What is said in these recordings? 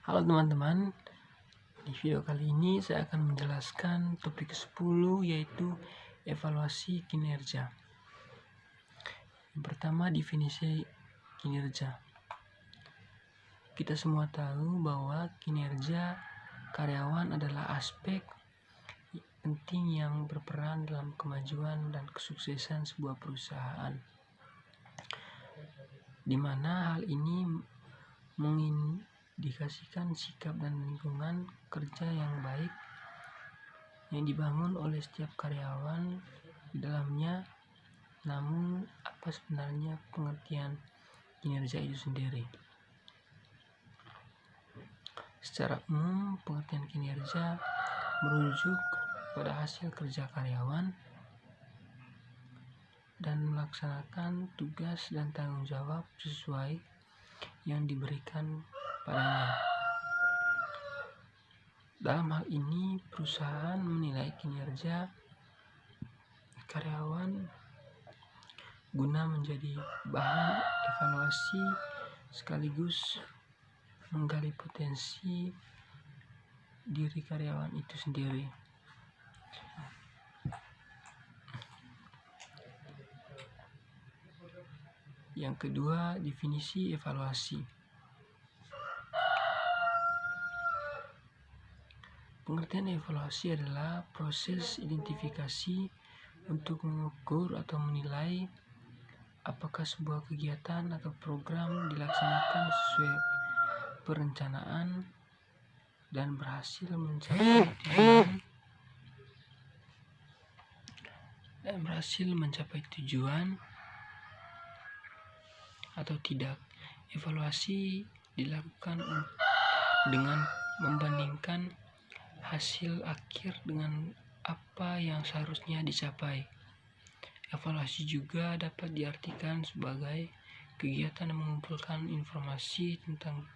Halo teman-teman, di video kali ini saya akan menjelaskan topik ke-10 yaitu evaluasi kinerja. Yang pertama, definisi kinerja. Kita semua tahu bahwa kinerja karyawan adalah aspek penting yang berperan dalam kemajuan dan kesuksesan sebuah perusahaan, di mana hal ini mengindikasikan sikap dan lingkungan kerja yang baik yang dibangun oleh setiap karyawan di dalamnya. Namun, apa sebenarnya pengertian kinerja itu sendiri? Secara umum, pengertian kinerja merujuk pada hasil kerja karyawan dan melaksanakan tugas dan tanggung jawab sesuai yang diberikan padanya. Dalam hal ini, perusahaan menilai kinerja karyawan guna menjadi bahan evaluasi sekaligus menggali potensi diri karyawan itu sendiri. Yang kedua, definisi evaluasi. Pengertian evaluasi adalah proses identifikasi untuk mengukur atau menilai apakah sebuah kegiatan atau program dilaksanakan sesuai perencanaan dan berhasil mencapai tujuan atau tidak. Evaluasi dilakukan dengan membandingkan hasil akhir dengan apa yang seharusnya dicapai. Evaluasi juga dapat diartikan sebagai kegiatan yang mengumpulkan informasi tentang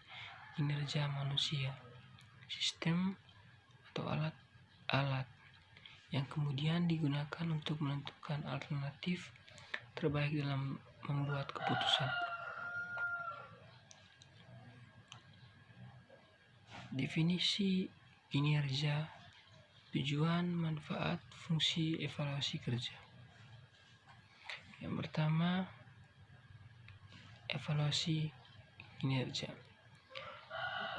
kinerja manusia, sistem, atau alat-alat yang kemudian digunakan untuk menentukan alternatif terbaik dalam membuat keputusan. Definisi kinerja, tujuan, manfaat, fungsi evaluasi kerja. Yang pertama, evaluasi kinerja.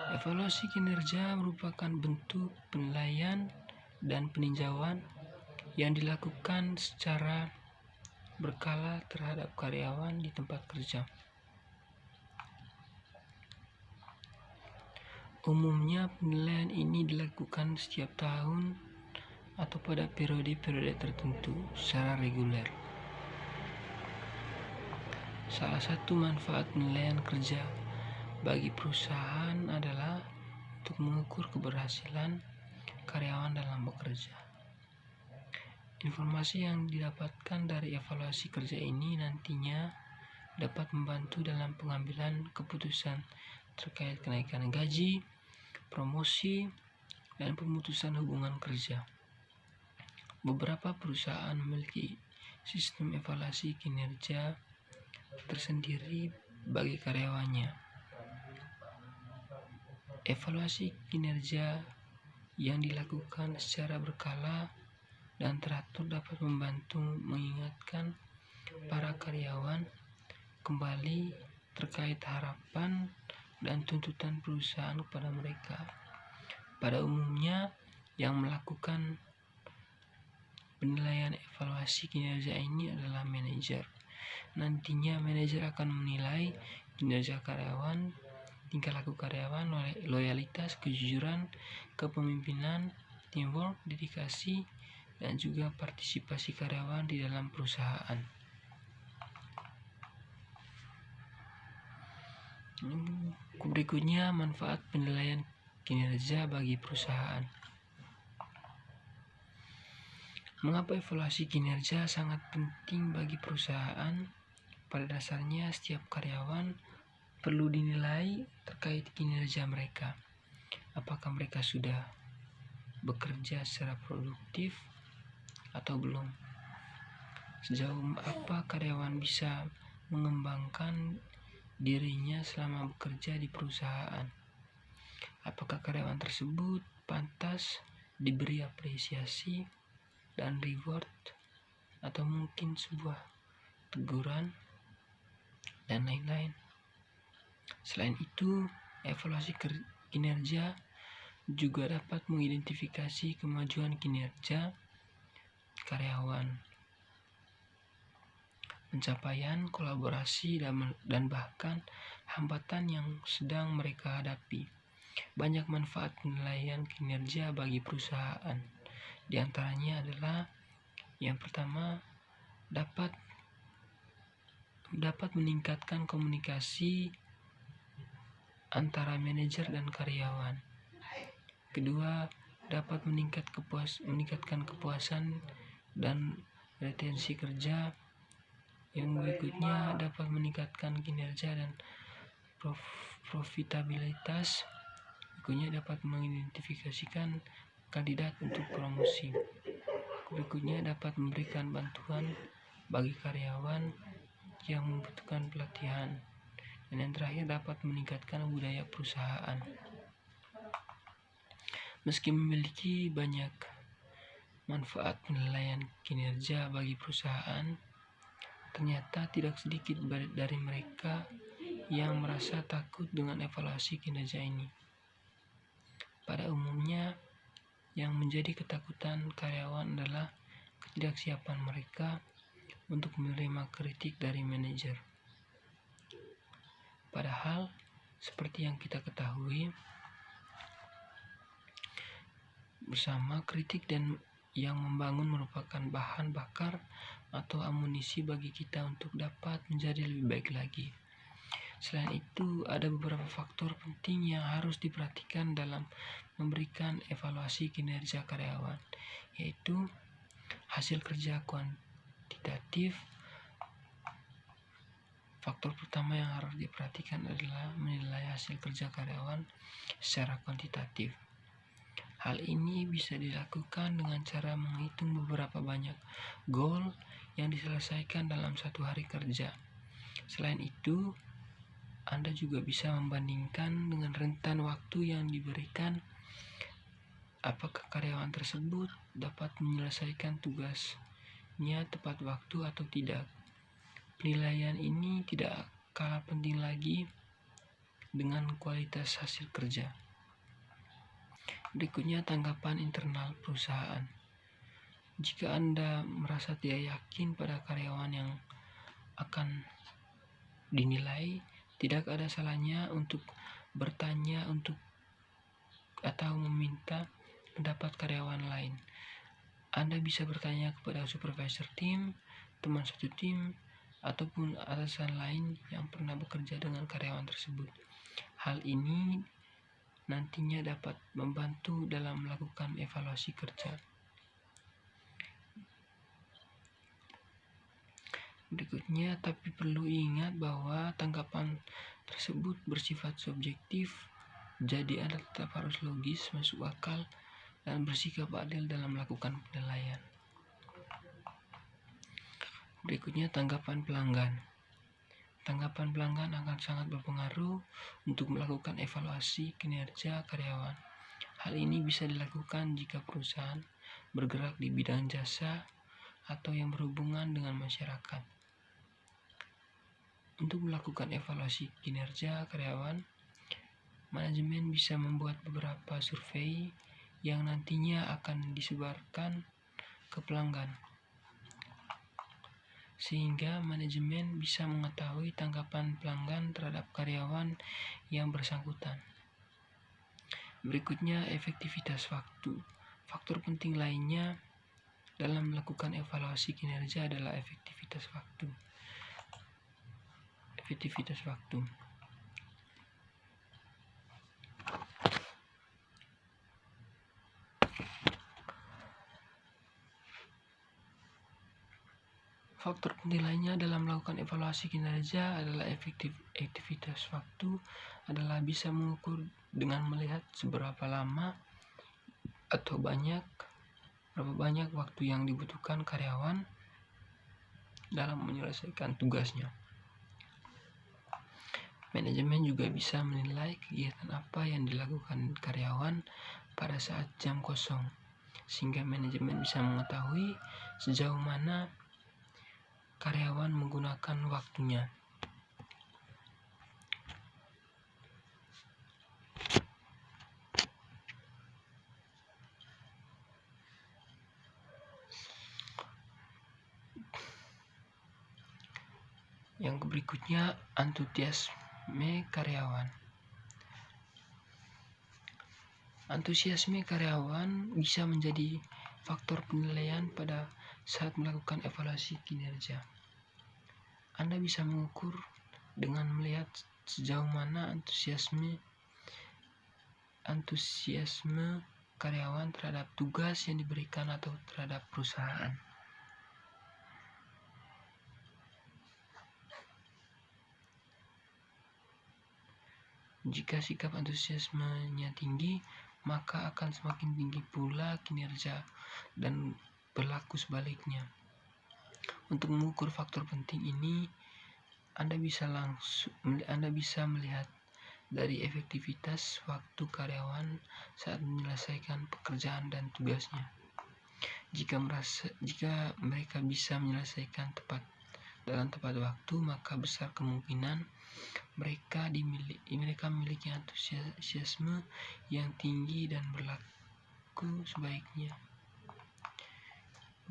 Evaluasi kinerja merupakan bentuk penilaian dan peninjauan yang dilakukan secara berkala terhadap karyawan di tempat kerja. Umumnya penilaian ini dilakukan setiap tahun atau pada periode-periode tertentu secara reguler. Salah satu manfaat penilaian kerja bagi perusahaan adalah untuk mengukur keberhasilan karyawan dalam bekerja. Informasi yang didapatkan dari evaluasi kerja ini nantinya dapat membantu dalam pengambilan keputusan terkait kenaikan gaji, promosi, dan pemutusan hubungan kerja. Beberapa perusahaan memiliki sistem evaluasi kinerja tersendiri bagi karyawannya. Evaluasi kinerja yang dilakukan secara berkala dan teratur dapat membantu mengingatkan para karyawan kembali terkait harapan dan tuntutan perusahaan kepada mereka. Pada umumnya, yang melakukan penilaian evaluasi kinerja ini adalah manajer. Nantinya manajer akan menilai kinerja karyawan, tingkah laku karyawan, loyalitas, kejujuran, kepemimpinan, teamwork, dedikasi, dan juga partisipasi karyawan di dalam perusahaan. Berikutnya, manfaat penilaian kinerja bagi perusahaan. Mengapa evaluasi kinerja sangat penting bagi perusahaan? Pada dasarnya, setiap karyawan perlu dinilai terkait kinerja mereka. Apakah mereka sudah bekerja secara produktif atau belum? Sejauh apa karyawan bisa mengembangkan dirinya selama bekerja di perusahaan? Apakah karyawan tersebut pantas diberi apresiasi dan reward, atau mungkin sebuah teguran, dan lain-lain. Selain itu, evaluasi kinerja juga dapat mengidentifikasi kemajuan kinerja karyawan, pencapaian kolaborasi, dan bahkan hambatan yang sedang mereka hadapi. Banyak manfaat penilaian kinerja bagi perusahaan. Di antaranya adalah yang pertama, dapat meningkatkan komunikasi antara manajer dan karyawan. Kedua, dapat meningkatkan kepuasan dan retensi kerja. Yang berikutnya, dapat meningkatkan kinerja dan profitabilitas. Berikutnya, dapat mengidentifikasikan kandidat untuk promosi. Berikutnya, dapat memberikan bantuan bagi karyawan yang membutuhkan pelatihan. Dan yang terakhir, dapat meningkatkan budaya perusahaan. Meski memiliki banyak manfaat penilaian kinerja bagi perusahaan, ternyata tidak sedikit dari mereka yang merasa takut dengan evaluasi kinerja ini. Pada umumnya, yang menjadi ketakutan karyawan adalah ketidaksiapan mereka untuk menerima kritik dari manajer. Padahal, seperti yang kita ketahui bersama, kritik dan yang membangun merupakan bahan bakar atau amunisi bagi kita untuk dapat menjadi lebih baik lagi. Selain itu, ada beberapa faktor penting yang harus diperhatikan dalam memberikan evaluasi kinerja karyawan, yaitu hasil kerja kuantitatif. Faktor pertama yang harus diperhatikan adalah menilai hasil kerja karyawan secara kuantitatif. Hal ini bisa dilakukan dengan cara menghitung beberapa banyak goal yang diselesaikan dalam satu hari kerja. Selain itu, Anda juga bisa membandingkan dengan rentan waktu yang diberikan. Apakah karyawan tersebut dapat menyelesaikan tugasnya tepat waktu atau tidak. Penilaian ini tidak kalah penting lagi dengan kualitas hasil kerja. Berikutnya, tanggapan internal perusahaan. Jika Anda merasa tidak yakin pada karyawan yang akan dinilai, tidak ada salahnya untuk bertanya atau meminta pendapat karyawan lain. Anda bisa bertanya kepada supervisor tim, teman satu tim, ataupun atasan lain yang pernah bekerja dengan karyawan tersebut. Hal ini nantinya dapat membantu dalam melakukan evaluasi kerja. Berikutnya, tapi perlu ingat bahwa tanggapan tersebut bersifat subjektif, jadi Anda tetap harus logis, masuk akal, dan bersikap adil dalam melakukan penilaian. Berikutnya, tanggapan pelanggan. Tanggapan pelanggan akan sangat berpengaruh untuk melakukan evaluasi kinerja karyawan. Hal ini bisa dilakukan jika perusahaan bergerak di bidang jasa atau yang berhubungan dengan masyarakat. Untuk melakukan evaluasi kinerja karyawan, manajemen bisa membuat beberapa survei yang nantinya akan disebarkan ke pelanggan, sehingga manajemen bisa mengetahui tanggapan pelanggan terhadap karyawan yang bersangkutan. Berikutnya, efektivitas waktu. Faktor penting lainnya dalam melakukan evaluasi kinerja adalah efektivitas waktu. Faktor penting lainnya dalam melakukan evaluasi kinerja adalah efektivitas waktu adalah bisa mengukur dengan melihat berapa banyak waktu yang dibutuhkan karyawan dalam menyelesaikan tugasnya. Manajemen juga bisa menilai kegiatan apa yang dilakukan karyawan pada saat jam kosong, sehingga manajemen bisa mengetahui sejauh mana karyawan menggunakan waktunya. Yang berikutnya, antusiasme karyawan. Antusiasme karyawan bisa menjadi faktor penilaian pada saat melakukan evaluasi kinerja. Anda bisa mengukur dengan melihat sejauh mana antusiasme karyawan terhadap tugas yang diberikan atau terhadap perusahaan. Jika sikap antusiasmenya tinggi, maka akan semakin tinggi pula kinerja, dan berlaku sebaliknya. Untuk mengukur faktor penting ini, Anda bisa melihat dari efektivitas waktu karyawan saat menyelesaikan pekerjaan dan tugasnya. Jika mereka bisa menyelesaikan dalam tepat waktu, maka besar kemungkinan mereka memiliki antusiasme yang tinggi dan berlaku sebaiknya.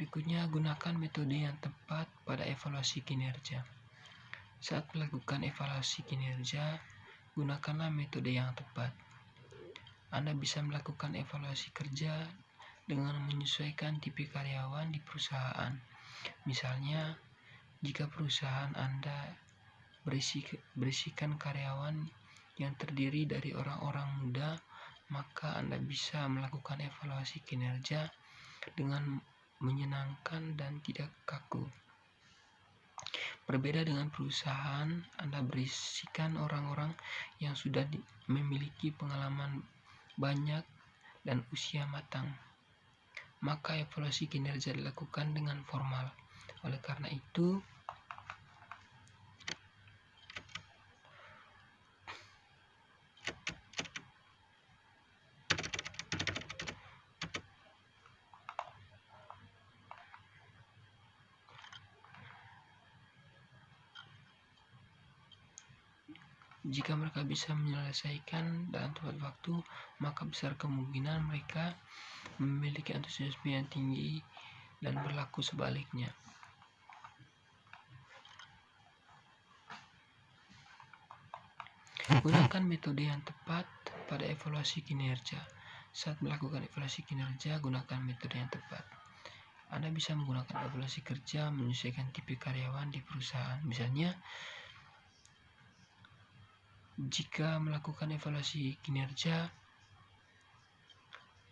Berikutnya, gunakan metode yang tepat pada evaluasi kinerja. Saat melakukan evaluasi kinerja, gunakanlah metode yang tepat. Anda bisa melakukan evaluasi kerja dengan menyesuaikan tipe karyawan di perusahaan. Misalnya, jika perusahaan Anda berisikan karyawan yang terdiri dari orang-orang muda, maka Anda bisa melakukan evaluasi kinerja dengan menyenangkan dan tidak kaku. Berbeda dengan perusahaan Anda berisikan orang-orang yang sudah memiliki pengalaman banyak dan usia matang, maka evaluasi kinerja dilakukan dengan formal. Oleh karena itu, jika mereka bisa menyelesaikan dalam tepat waktu, maka besar kemungkinan mereka memiliki antusiasme yang tinggi, dan berlaku sebaliknya. Gunakan metode yang tepat pada evaluasi kinerja. Saat melakukan evaluasi kinerja, gunakan metode yang tepat. Anda bisa menggunakan evaluasi kerja menyesuaikan tipe karyawan di perusahaan. Misalnya, jika melakukan evaluasi kinerja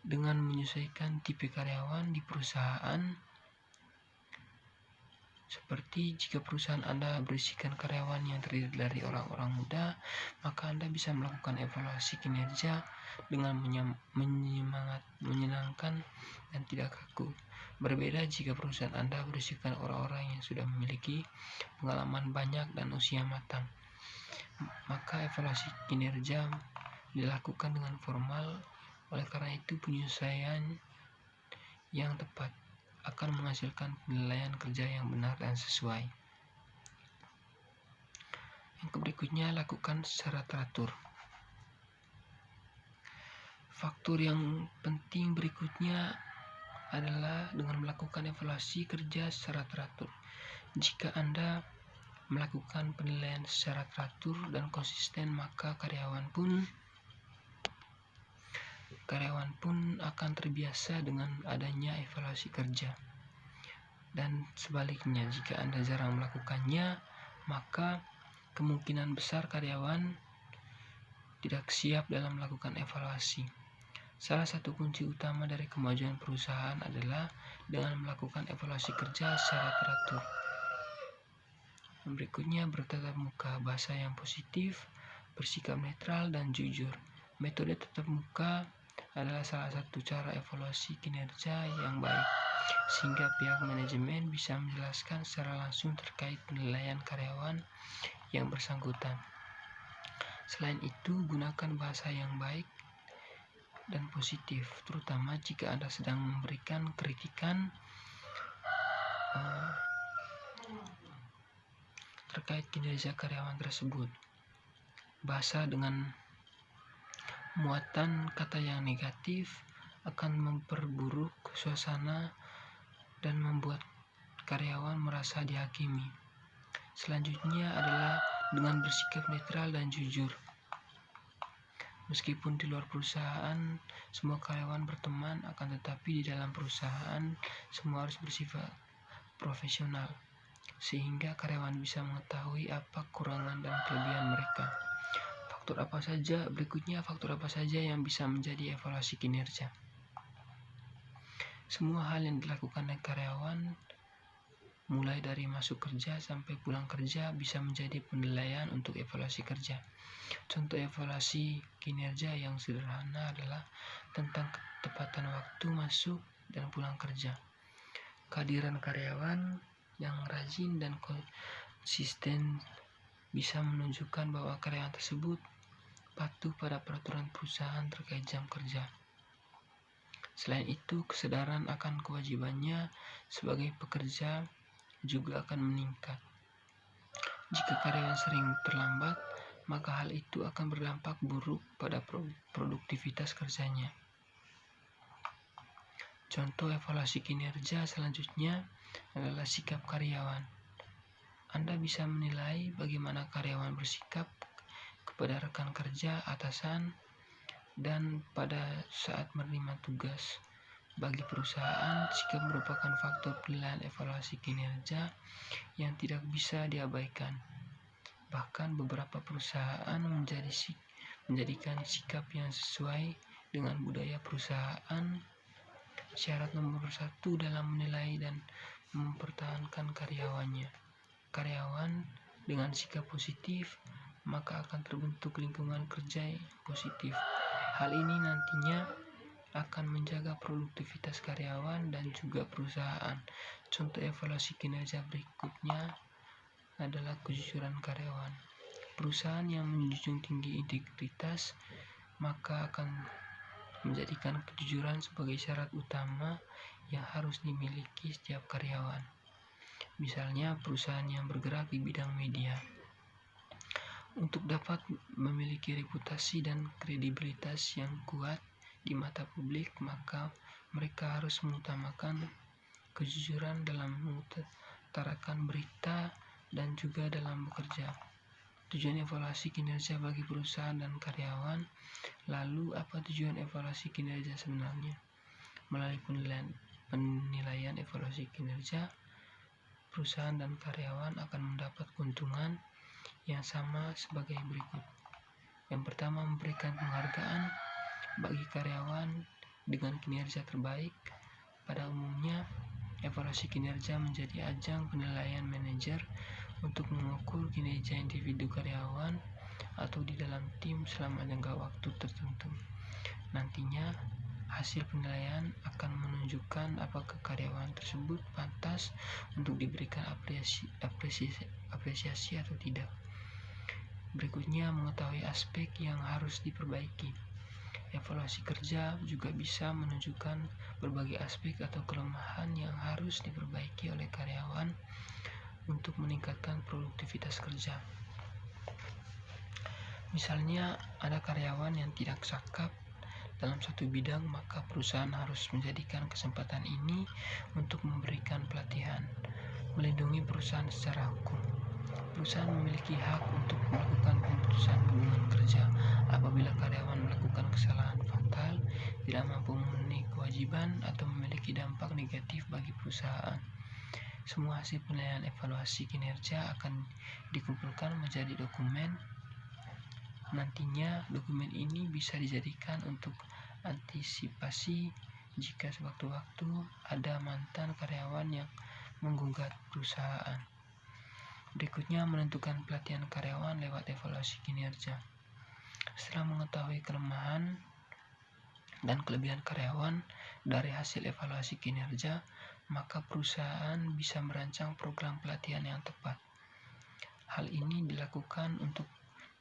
dengan menyesuaikan tipe karyawan di perusahaan, seperti jika perusahaan Anda berisikan karyawan yang terdiri dari orang-orang muda, maka Anda bisa melakukan evaluasi kinerja dengan menyenangkan dan tidak kaku. Berbeda jika perusahaan Anda berisikan orang-orang yang sudah memiliki pengalaman banyak dan usia matang, maka evaluasi kinerja dilakukan dengan formal. Oleh karena itu, penyesuaian yang tepat akan menghasilkan penilaian kerja yang benar dan sesuai. Yang berikutnya, lakukan secara teratur. Faktor yang penting berikutnya adalah dengan melakukan evaluasi kerja secara teratur. Jika Anda melakukan penilaian secara teratur dan konsisten, maka karyawan pun akan terbiasa dengan adanya evaluasi kerja. Dan sebaliknya, jika Anda jarang melakukannya, maka kemungkinan besar karyawan tidak siap dalam melakukan evaluasi. Salah satu kunci utama dari kemajuan perusahaan adalah dengan melakukan evaluasi kerja secara teratur. Berikutnya, bertatap muka, bahasa yang positif, bersikap netral dan jujur. Metode tatap muka adalah salah satu cara evaluasi kinerja yang baik, sehingga pihak manajemen bisa menjelaskan secara langsung terkait penilaian karyawan yang bersangkutan. Selain itu, gunakan bahasa yang baik dan positif, terutama jika Anda sedang memberikan kritikan terkait kinerja karyawan tersebut. Bahasa dengan muatan kata yang negatif akan memperburuk suasana dan membuat karyawan merasa dihakimi. Selanjutnya adalah dengan bersikap netral dan jujur. Meskipun di luar perusahaan semua karyawan berteman, akan tetapi di dalam perusahaan semua harus bersifat profesional, sehingga karyawan bisa mengetahui apa kekurangan dan kelebihan mereka. Faktor apa saja yang bisa menjadi evaluasi kinerja. Semua hal yang dilakukan oleh karyawan, mulai dari masuk kerja sampai pulang kerja, bisa menjadi penilaian untuk evaluasi kerja. Contoh evaluasi kinerja yang sederhana adalah tentang ketepatan waktu masuk dan pulang kerja. Kehadiran karyawan yang rajin dan konsisten bisa menunjukkan bahwa karyawan tersebut patuh pada peraturan perusahaan terkait jam kerja. Selain itu, kesadaran akan kewajibannya sebagai pekerja juga akan meningkat. Jika karyawan sering terlambat, maka hal itu akan berdampak buruk pada produktivitas kerjanya. Contoh evaluasi kinerja selanjutnya adalah sikap karyawan. Anda bisa menilai bagaimana karyawan bersikap kepada rekan kerja, atasan, dan pada saat menerima tugas. Bagi perusahaan, sikap merupakan faktor penilaian evaluasi kinerja yang tidak bisa diabaikan. Bahkan beberapa perusahaan menjadikan sikap yang sesuai dengan budaya perusahaan syarat nomor 1 dalam menilai dan mempertahankan karyawannya. Karyawan dengan sikap positif, maka akan terbentuk lingkungan kerja yang positif. Hal ini nantinya akan menjaga produktivitas karyawan dan juga perusahaan. Contoh evaluasi kinerja berikutnya adalah kejujuran karyawan. Perusahaan yang menjunjung tinggi integritas maka akan menjadikan kejujuran sebagai syarat utama yang harus dimiliki setiap karyawan. Misalnya perusahaan yang bergerak di bidang media. Untuk dapat memiliki reputasi dan kredibilitas yang kuat di mata publik, maka mereka harus mengutamakan kejujuran dalam mengutarakan berita dan juga dalam bekerja. Tujuan evaluasi kinerja bagi perusahaan dan karyawan. Lalu, apa tujuan evaluasi kinerja sebenarnya? Melalui penilaian evaluasi kinerja, perusahaan dan karyawan akan mendapat keuntungan yang sama sebagai berikut. Yang pertama, memberikan penghargaan bagi karyawan dengan kinerja terbaik. Pada umumnya, evaluasi kinerja menjadi ajang penilaian manajer untuk mengukur kinerja individu karyawan atau di dalam tim selama jangka waktu tertentu. Nantinya, hasil penilaian akan menunjukkan apakah karyawan tersebut pantas untuk diberikan apresiasi atau tidak. Berikutnya, mengetahui aspek yang harus diperbaiki. Evaluasi kerja juga bisa menunjukkan berbagai aspek atau kelemahan yang harus diperbaiki oleh karyawan untuk meningkatkan produktivitas kerja. Misalnya, ada karyawan yang tidak cakap dalam satu bidang, maka perusahaan harus menjadikan kesempatan ini untuk memberikan pelatihan. Melindungi perusahaan secara hukum. Perusahaan memiliki hak untuk melakukan pemutusan hubungan kerja apabila karyawan melakukan kesalahan fatal, tidak mampu memenuhi kewajiban, atau memiliki dampak negatif bagi perusahaan. Semua hasil penilaian evaluasi kinerja akan dikumpulkan menjadi dokumen. Nantinya dokumen ini bisa dijadikan untuk antisipasi jika sewaktu-waktu ada mantan karyawan yang menggugat perusahaan. Berikutnya, menentukan pelatihan karyawan lewat evaluasi kinerja. Setelah mengetahui kelemahan dan kelebihan karyawan dari hasil evaluasi kinerja, maka perusahaan bisa merancang program pelatihan yang tepat. Hal ini dilakukan untuk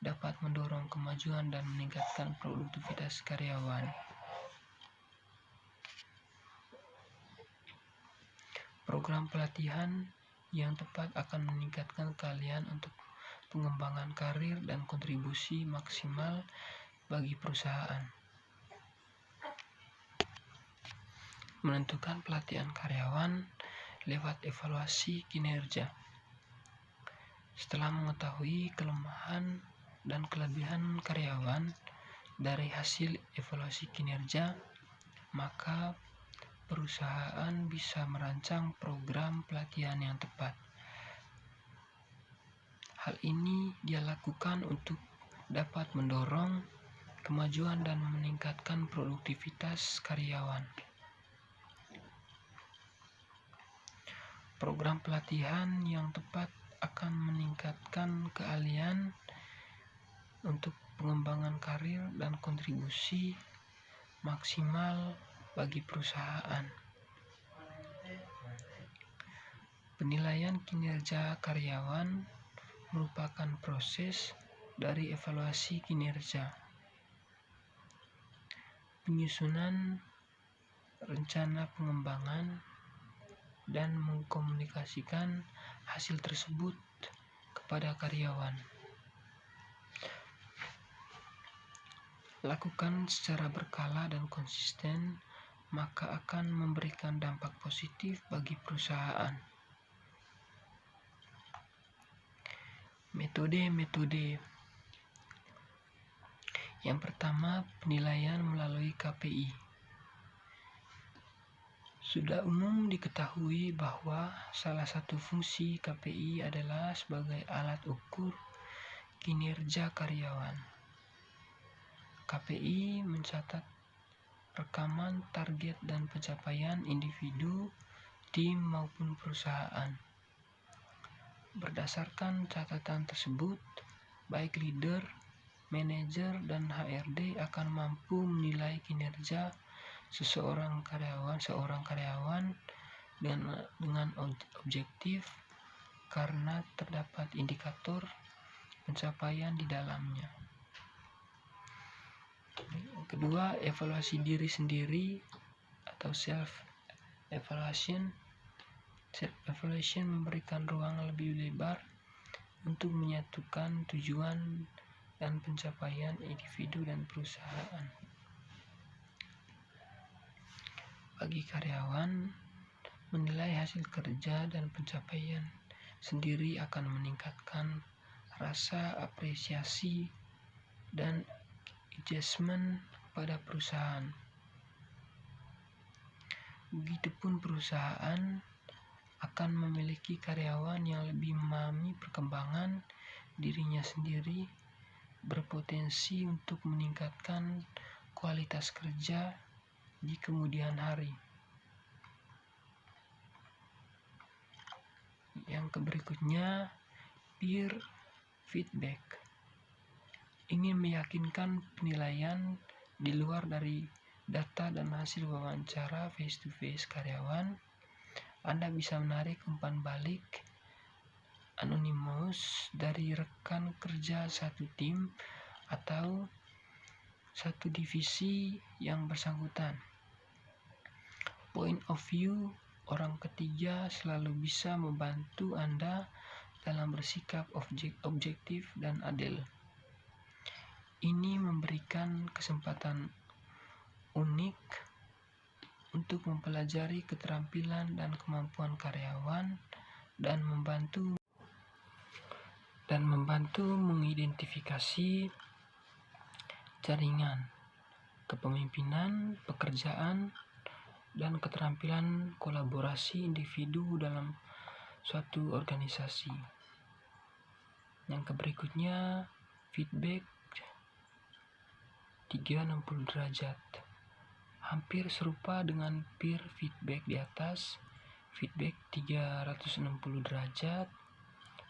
dapat mendorong kemajuan dan meningkatkan produktivitas karyawan. Program pelatihan yang tepat akan meningkatkan keahlian untuk pengembangan karir dan kontribusi maksimal bagi perusahaan. Menentukan pelatihan karyawan lewat evaluasi kinerja. Setelah mengetahui kelemahan dan kelebihan karyawan dari hasil evaluasi kinerja, maka perusahaan bisa merancang program pelatihan yang tepat. Hal ini dia lakukan untuk dapat mendorong kemajuan dan meningkatkan produktivitas karyawan. Program pelatihan yang tepat akan meningkatkan keahlian untuk pengembangan karir dan kontribusi maksimal bagi perusahaan. Penilaian kinerja karyawan merupakan proses dari evaluasi kinerja, penyusunan rencana pengembangan, dan mengkomunikasikan hasil tersebut kepada karyawan. Lakukan secara berkala dan konsisten, maka akan memberikan dampak positif bagi perusahaan. Metode. Yang pertama, penilaian melalui KPI. Sudah umum diketahui bahwa salah satu fungsi KPI adalah sebagai alat ukur kinerja karyawan. KPI mencatat rekaman, target, dan pencapaian individu, tim, maupun perusahaan. Berdasarkan catatan tersebut, baik leader, manajer, dan HRD akan mampu menilai kinerja seorang karyawan dengan objektif karena terdapat indikator pencapaian di dalamnya. Kedua, evaluasi diri sendiri atau self evaluation. Self evaluation memberikan ruang lebih lebar untuk menyatukan tujuan dan pencapaian individu dan perusahaan. Bagi karyawan, menilai hasil kerja dan pencapaian sendiri akan meningkatkan rasa apresiasi dan engagement pada perusahaan. Begitupun perusahaan akan memiliki karyawan yang lebih memahami perkembangan dirinya sendiri, berpotensi untuk meningkatkan kualitas kerja di kemudian hari. Yang berikutnya, peer feedback. Ingin meyakinkan penilaian di luar dari data dan hasil wawancara face-to-face karyawan, Anda bisa menarik umpan balik anonimus dari rekan kerja satu tim atau satu divisi yang bersangkutan. Point of view orang ketiga selalu bisa membantu Anda dalam bersikap objektif dan adil. Ini memberikan kesempatan unik untuk mempelajari keterampilan dan kemampuan karyawan dan membantu mengidentifikasi jaringan kepemimpinan, pekerjaan, dan keterampilan kolaborasi individu dalam suatu organisasi. Yang berikutnya, feedback 360 derajat. Hampir serupa dengan peer feedback di atas, feedback 360 derajat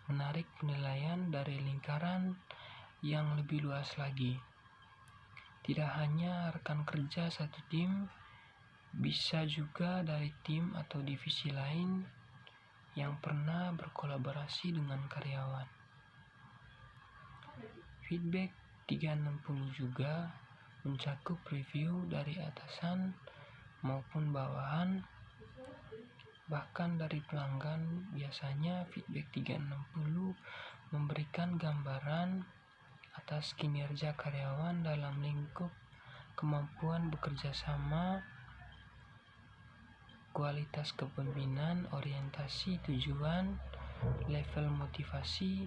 menarik penilaian dari lingkaran yang lebih luas lagi. Tidak hanya rekan kerja satu tim, bisa juga dari tim atau divisi lain yang pernah berkolaborasi dengan karyawan. Feedback 360 juga mencakup review dari atasan maupun bawahan, bahkan dari pelanggan. Biasanya feedback 360 memberikan gambaran atas kinerja karyawan dalam lingkup kemampuan bekerja sama, kualitas kepemimpinan, orientasi tujuan, level motivasi,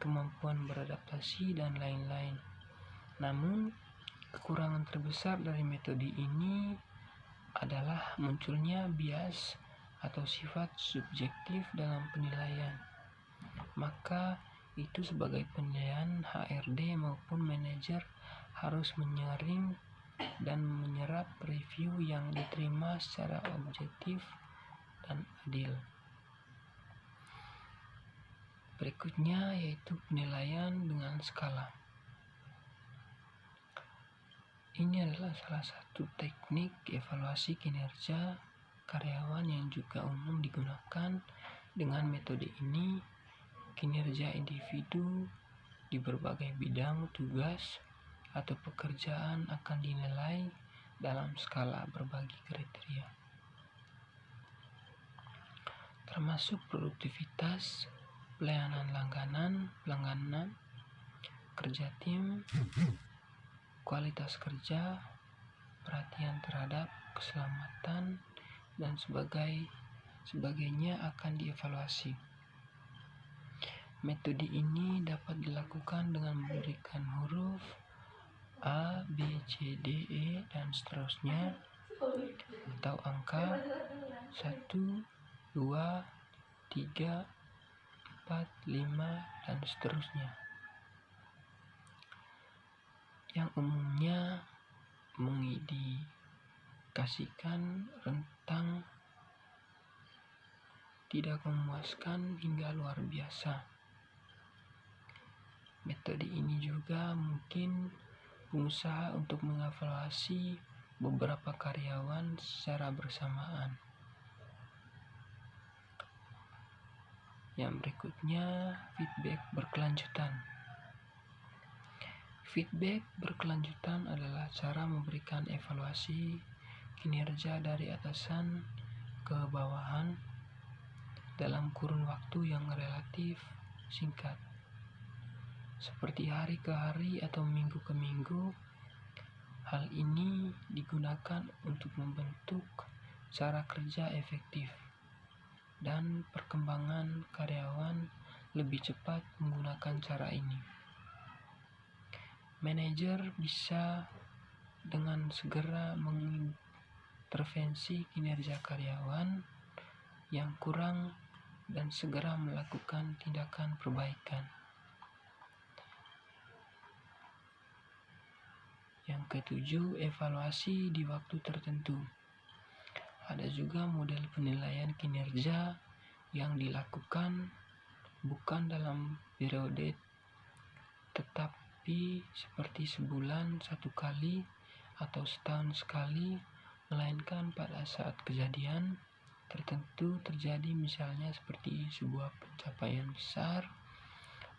kemampuan beradaptasi, dan lain-lain. Namun, kekurangan terbesar dari metode ini adalah munculnya bias atau sifat subjektif dalam penilaian. Maka itu sebagai penilaian HRD maupun manajer harus menyaring dan menyerap review yang diterima secara objektif dan adil. Berikutnya yaitu penilaian dengan skala. Ini adalah salah satu teknik evaluasi kinerja karyawan yang juga umum digunakan. Dengan metode ini, kinerja individu di berbagai bidang tugas atau pekerjaan akan dinilai dalam skala berbagai kriteria, termasuk produktivitas, pelayanan pelangganan, kerja tim, kualitas kerja, perhatian terhadap keselamatan, dan sebagainya akan dievaluasi. Metode ini dapat dilakukan dengan memberikan huruf A, B, C, D, E, dan seterusnya, atau angka 1, 2, 3, 4, 5, dan seterusnya, yang umumnya mengindikasikan rentang tidak memuaskan hingga luar biasa. Metode ini juga mungkin pengusaha untuk mengevaluasi beberapa karyawan secara bersamaan. Yang berikutnya, feedback berkelanjutan. Feedback berkelanjutan adalah cara memberikan evaluasi kinerja dari atasan ke bawahan dalam kurun waktu yang relatif singkat, seperti hari ke hari atau minggu ke minggu. Hal ini digunakan untuk membentuk cara kerja efektif dan perkembangan karyawan lebih cepat menggunakan cara ini. Manajer bisa dengan segera mengintervensi kinerja karyawan yang kurang dan segera melakukan tindakan perbaikan. Yang ketujuh, evaluasi di waktu tertentu. Ada juga model penilaian kinerja yang dilakukan bukan dalam periode tetapi seperti sebulan satu kali atau setahun sekali, melainkan pada saat kejadian tertentu terjadi, misalnya seperti sebuah pencapaian besar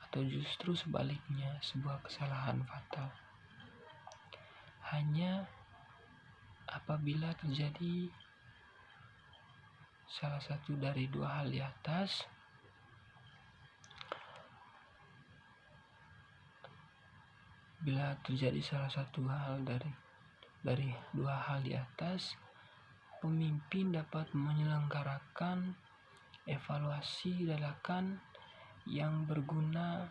atau justru sebaliknya sebuah kesalahan fatal. Hanya apabila terjadi salah satu dari dua hal di atas, bila terjadi salah satu hal dari dua hal di atas, pemimpin dapat menyelenggarakan evaluasi dadakan yang berguna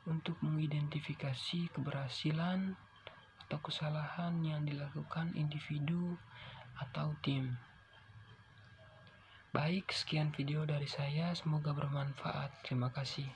untuk mengidentifikasi keberhasilan atau kesalahan yang dilakukan individu atau tim. Baik, sekian video dari saya, semoga bermanfaat. Terima kasih.